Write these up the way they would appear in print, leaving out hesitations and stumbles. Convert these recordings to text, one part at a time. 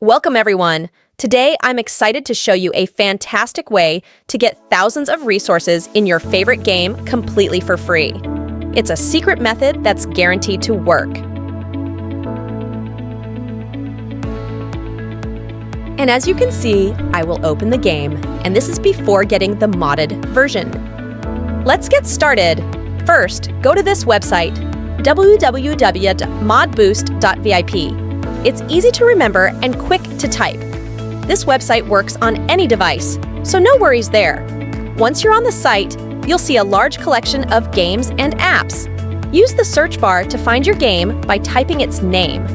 Welcome, everyone. Today, I'm excited to show you a fantastic way to get thousands of resources in your favorite game completely for free. It's a secret method that's guaranteed to work. And as you can see, I will open the game, and this is before getting the modded version. Let's get started. First, go to this website, www.modboost.vip. It's easy to remember and quick to type. This website works on any device, so no worries there. Once you're on the site, you'll see a large collection of games and apps. Use the search bar to find your game by typing its name.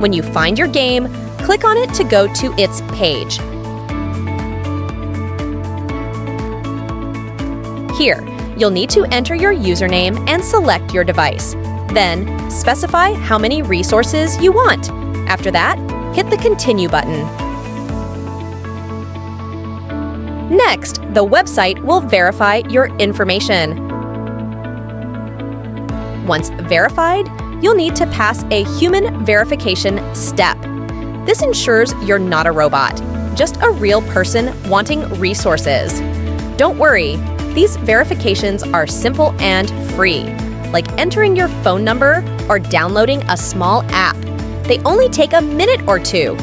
When you find your game, click on it to go to its page. Here, you'll need to enter your username and select your device. Then, specify how many resources you want. After that, hit the Continue button. Next, the website will verify your information. Once verified, you'll need to pass a human verification step. This ensures you're not a robot, just a real person wanting resources. Don't worry, these verifications are simple and free, like entering your phone number or downloading a small app. They only take a minute or two.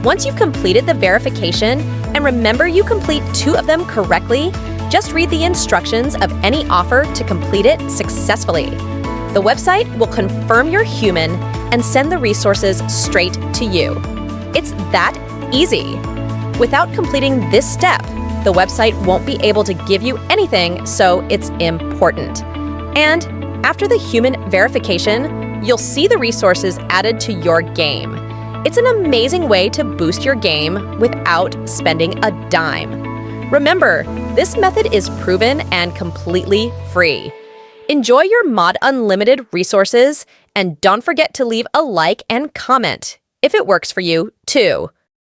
Once you've completed the verification, and remember you complete 2 of them correctly, just read the instructions of any offer to complete it successfully. The website will confirm you're human and send the resources straight to you. It's that easy. Without completing this step, the website won't be able to give you anything, so it's important. And after the human verification, you'll see the resources added to your game. It's an amazing way to boost your game without spending a dime. Remember, this method is proven and completely free. Enjoy your Mod Unlimited resources, and don't forget to leave a like and comment if it works for you, too.